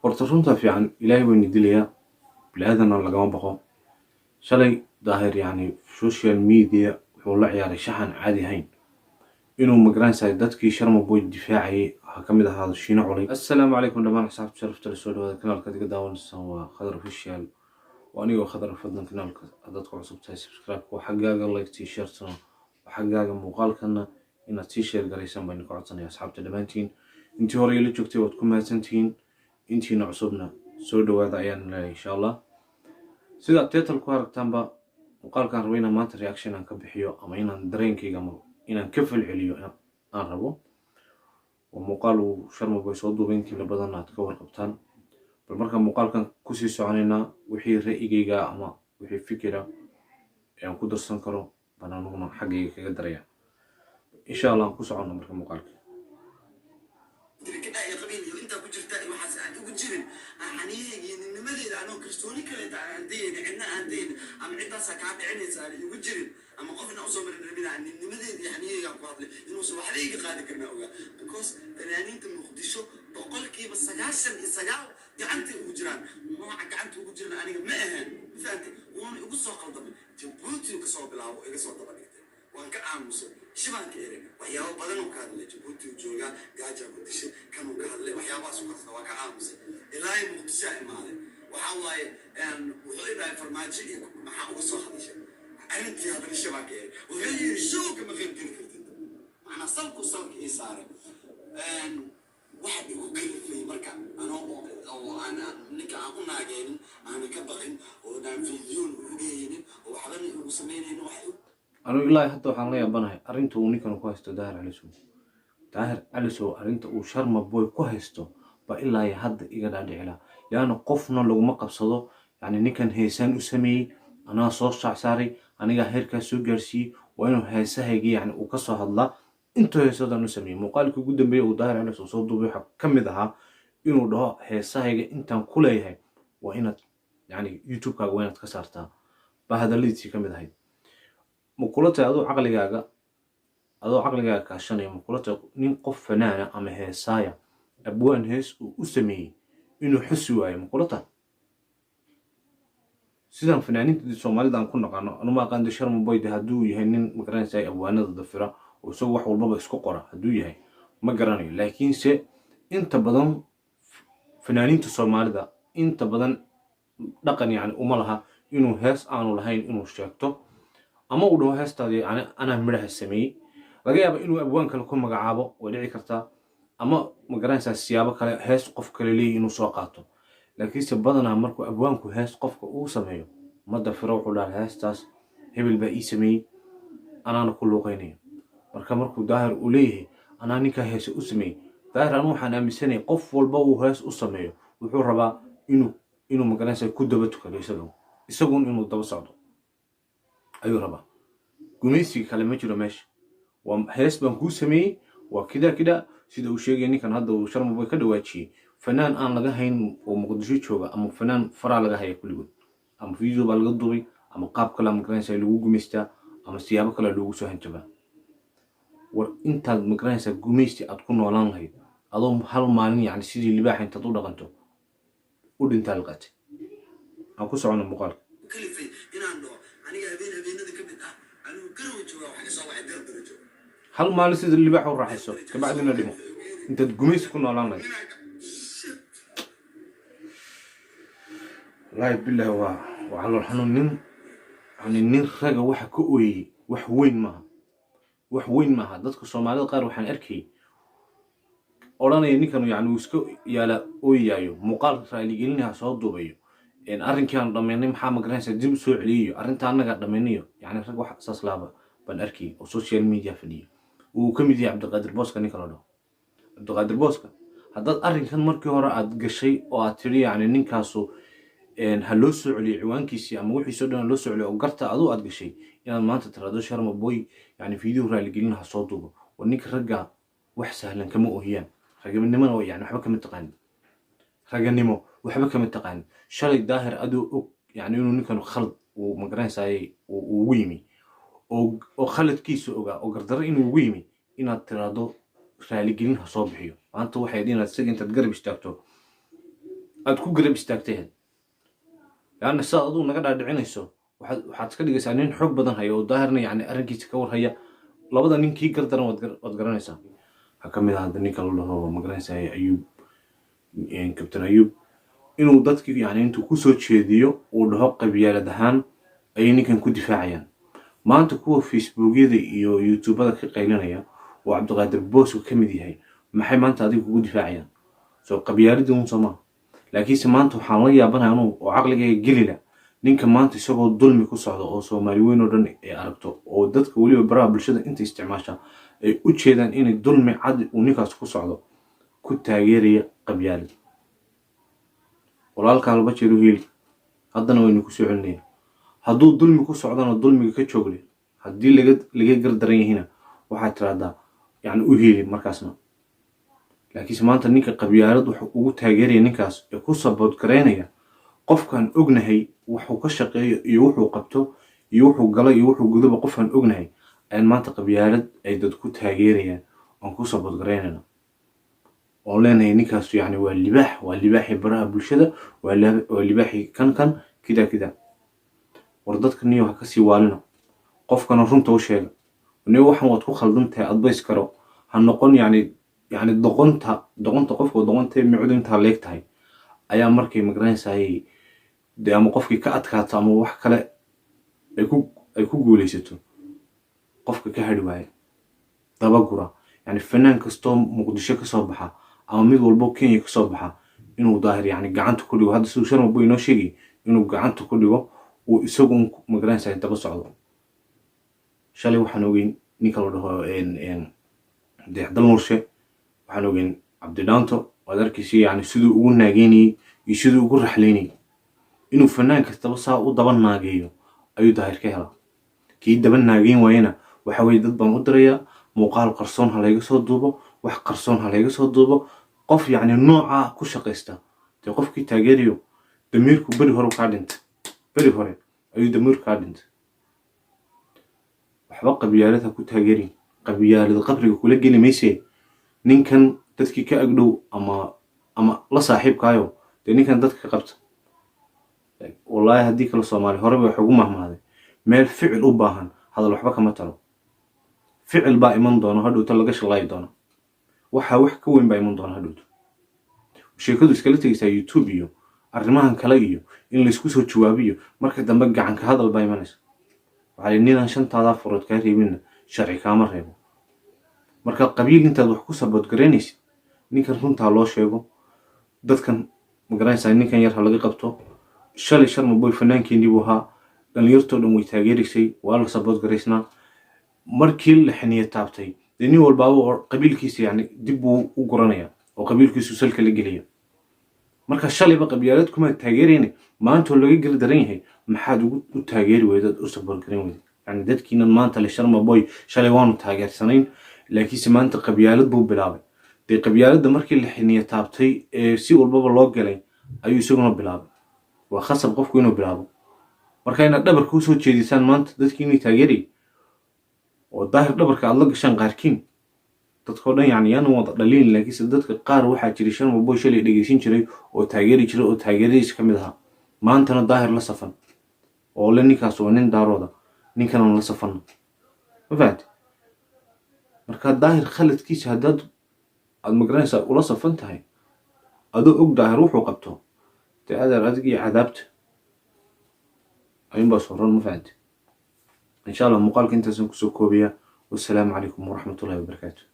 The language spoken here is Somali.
horta runta fiican ilaahay buu nidilaya bilaadanna lagama baqo shalay daahir yani social media wuxuu la ciyaaray shaxan caadi ahayn inuu magaranaysa dadkii sharma boy difaacayay ha kamid ahaado shiina culay. assalaamu calaykum dhammaan asxaabta sharafta la soo dhawaada kanaalka diga daawanaysan waa khadar official وأنيو خضر فضل كنال عددك عصب تاي سبسكرايب وحقاقا لايك تي شيرتنا وحقاقا مقال كنا إن تي شير قريسان بينك عطنا يا أصحاب تلبانتين انتي هوري اللي جوكتي وتكون ماتنتين انتي نعصبنا سودو هذا أيان إن شاء الله سيدا تيتل كوارك تنبا مقال كان روينا مات رياكشن أن كبحيو أما إنا درينكي قمرو إنا نكفل عليو أن ربو ومقالو شرم بوي صدو بينكي لبدنا تكور قبطان bal marka muuqaalkan ku sii soconayna wixii ra'yigayga ama wixii fikira aan ku darsan karo banaanuna xaggayga kaga daraya insha Allah ku socono marka muuqaalka أما قفنا أوصل من الربيع عن النمذج يعني هي قاضي إنه سوى عليك قاعد كنا أوجا because فنانين تمخدشوا بقول كي بس سجاش قعنت وجران ما قعنت وجران أنا ما أهان فأنت وأنا يقص قلبي جبوتي وكسر بلاو يقصر طبعا وأنا كأمس شبان كيري وياه بدن وكذا جبوتي وجوجا قاعد جبوتي كانوا كذا وياه بس وكذا وكأمس إلهي مخدشة ماله وحاول وحيد فرماجي ما حاول صح شيء أنت هذا الشبكة وهي الشوك ما غير كذا أنا صلك إيساري واحد يقول كيف في مركب أنا نك أقولنا جاين أنا كبقين ودام فيديون وجاين وحبني وسميني واحد أنا والله حتى وحنا يبانه أرنتو ونكنا كويستو داهر على سو أرنتو وشرم بوي كويستو بإلا يهد إجدا دعلا لأنه قفنا لو ما قبصده يعني نكن هيسان وسمي أنا صوص شعساري أنا هيركا سوجرسي وإنه هيسهجي يعني وقصة هذا أنتوا هيسادة نسميه مقالك جدا بيه وظاهر على صوت ضبيحة كم ذها إنه ده هيسهجي أنت كلها وإنه يعني يوتيوب كوينة كسرتها بهذا اللي تي كم ذا هي مقولته أدو عقلي كعشان مقولته نقف فنانة أما هيسايا أبوان هيس وسميه إنه حسوا مقولته sidaan fanaaniinta Soomaalida aan ku naqaano anuma aqaan sharma boy haduu yahay nin ma garanayay abwaanada dafira oo soo wax walba isku qora haduu yahay ma garanayo laakiin se inta badan fanaaniinta Soomaalida inta badan dhaqan yani uma laha inuu hees aanu lahayn inuu sheegto ama uu dhaho heestaadii ana midhaha sameeyay laga yaabo inuu abwaan kale ku magacaabo oo dhici karta ama ma garanaysaa siyaabo kale hees qof kale leeyahay inuu soo qaato laakiin se badanaa markuu abwaanku hees qofka uu sameeyo ma dafiro wuxuu dhahay heestaas hebel baa ii sameeyay anaana ku luuqaynayo markuu daahir uu leeyahay anaa ninka hees u sameeyay daahir anu waxaan aaminsanahay qof walba uu hees u sameeyo wuxuu rabaa inuu magaranaysa ku daba tukado isagu inuu daba socdo ayuu rabaa gumaysiga kale ma jiro meesha waa hees baan ku sameeyay waa kida sida uu sheegay ninkan hadda uu sharma boy ka dhawaajiyay فنان أنا لقاهين ومقدسي شوقة أما فنان فرع لقاهي كل جود أما فيديو بالقدوي أما قاب كلام مكرين سيلوجو ميستا أما سيابا كلا لوجو سهل تبع وأنت مكرين سيلوجو ميستا أتكون ولان هاي أظن هل مالني يعني سيدي اللي باحين تطول قنتو ودين تلقت أكو سعون المقال كلفي هنا عنده أنا هبين هذا كبد أنا كانوا يجوا وحنا سوا عدل درجة هل مال سيدي اللي باحوا راح يسوي كبعدنا ديمو أنت تقوميس كنا ولان هاي لا بالله وعلى الحنون يعني نين رجع واحد كوي وحوين معها ضدك الصومالي قار وحن أركي أولانا يعني كانوا يعني وسكو يلا ويايو مقال اللي قلنا صوت دبيو إن أرن كان ضمني محمد جرانس جيب سوء عليه أرن تانا قاعد ضمنيه يعني رجع واحد أساس لعبة بنأركي أو سوشيال ميديا فنيه وكميديا عبد القادر بوسكا نيكالو عبد القادر بوسكا هذا أرن كان مركي وراء قشي وأتري يعني نينكاسو إن هلو سعلي عوان كيسي أما وحي سودنا هلو سعلي أو قرطة أدو أدقشي إن ما أنت ترى شرم بوي يعني فيديو رأي لقيلينها صوتوبه وإنك رجع وحسه لأن كمو أهيان رجع من نمو يعني وحبك متقان رجع نمو وحبك متقان شري الداهر أدو يعني إنه نكانوا خلط ومقران ساي وويمي أو خلط كيسو أو قردر إنه ويمي إن ترى رأي لقيلينها صوبحيو وأنت وحيدين السجن تتقرب اشتاكتو aad ku garab istaagtay laana saa aduu naga dhaadhicinayso waxaad ka dhigaysaa nin xoog badan haya oo daahirna yani arrinkiisa ka war haya labada nin kii gardaran waad garanaysaa waxaa ka mid ah hadda ninka la dhaho ma garanaysaa ayuub kabtan ayuub inuu dadkii yani intuu kusoo jeediyo uu dhaho qabyaalad ahaan ayay ninkan ku difaacayaan maanta kuwa facebookyada iyo youtubada ka qaylinaya oo cabdiqaadir boosku ka mid yahay maxay maanta adiga kugu difaacayaan soo qabyaaladii uun soo maaha laakiinse maanta waxaan la yaabanayaa anuu oo caqligayga gelila ninka maanta isagoo dulmi ku socda oo soomaali weyn oo dhan ay aragto oo dadka weliba baraha bulshada inta isticmaasha ay u jeedaan inay dulmi cad uu ninkaas ku socdo ku taageeraya qabyaalad walaalkaa laba jeer u hiili haddana waynu ku soo celinaya hadduu dulmi ku socdana dulmiga ka joogle haddii laga gardaran yahina waxaad tiraahdaa yani u hiili markaasna laakiinse maanta ninka qabyaalad wuxuu ugu taageeraya ninkaas ee ku sabood garaynaya qofkaan ognahay wuxuu ka shaqeeyo iyo wuxuu qabto iyo wuxuu galo iyo wuxuu gudoba qofaan ognahay ayaan maanta qabyaalad ay dad ku taageerayaan oon ku sabood garaynayna oon leenahay ninkaas yani waa libaaxii baraha bulshada waa libaaxii kan kida war dadka niyo ha kasii waalino qofkana runta u sheega niyo waxaan waad ku khaldan tahay adbays karo ha noqon yani doqonta qofka doqonta micudinta leeg tahay ayaa markay magaranaysaay de ama qofkii ka adkaato ama wax kale ay ku guulaysato qofka ka hadhi waaya dabagura yani fanaan kastoo muqdisho kasoo baxa ama mid walbo kenya kasoo baxa inuu daahir yani gacanta ku dhigo hadda siduu sharmabo inoo sheegay inuu gacanta ku dhigo uu isagu magaranaysaay daba socdo shalay waxaan ogeyn ninka la dhaho deexdal murshe waxaan ogeyn cabdidhaanto waad arkaysa yani siduu ugu naageynayay iyo siduu ugu raxlaynayay inuu fanaan kastaba saa u daba naageeyo ayuu daahir ka helaa kii daba naageyn waayana waxa weye dad baan u dirayaa muuqaal qarsoon ha layga soo duubo wax qarsoon ha layga soo duubo qof yani noocaa ku shaqaysta dee qofkii taageerayo damiirku beri hore ayuu damiirku kaa dhintay waxba qabyaalad ha ku taageerin qabyaalad qabriga kula geli mayse ninkan dadkii ka agdhow ama la saaxiibkaayo dee ninkan dadka ka qabta wallaahi haddii kale soomaali horeba wax ugu mahmaaday meel ficil u baahan hadal waxba kama talo ficil baa iman doono hadhowta laga shalaayi doono waxaa wax ka weyn baa iman doona hadhowta sheekadu iskala tegaysaa youtube iyo arrimahan kale iyo in laysku soo jawaabiyo marka dambe gacanka hadal baa imanaysa waxaa li ninaan shantaadaa furood kaa reebinna sharci kaama reebo marka qabiil intaad wax ku sabood garaynaysid ninkan runtaa loo sheego dadkan magaranaysaa ninkan yar ha laga qabto shalay sharmaboy fanaankeenii buu ahaa dhalinyartoo dhan way taageeraysay waa la sabood garaysnaa markii la xiniya taabtay dee nin walbaaba qabiilkiisa yani dib buu u guranaya oo qabiilkiisu salka la gelaya marka shalayba qabyaalad kuma taageerayna maantoo laga geli daran yahay maxaad u taageeri weydaad u sabood garan weyda yani dadkiinan maanta le sharmaboy shalay waanu taageersanayn laakiinse maanta qabyaalad buu bilaabay dee qabyaaladda markii la xiniya taabtay ee si walbaba loo galay ayuu isaguna bilaabay waa khasab qofku inuu bilaabo marka inaad dhabarka usoo jeedisaan maanta dadkiinay taageeray oo daahir dhabarka aad la gashaan qaarkiin dadkoo dhan yani yaana wada dhaliin laakiinse dadka qaar waxaa jiray sharmaboy shalay dhegeysan jiray oo taageeri jiray oo taageeradiisa ka mid ahaa maantana daahir la safan oo le ninkaas waa nin daarooda ninkanan la safana ma fahamte marka daahir khaladkiisa haddaad magaranaysaa ula safan tahay adoo og daahir wuxuu qabto dee adeer adig iyo cadaabta ayuunbaa sooran ma fahamte insha allah muuqaalka intaasaan kusoo koobayaa wassalaamu calaykum waraxmatullahi wabarakaatu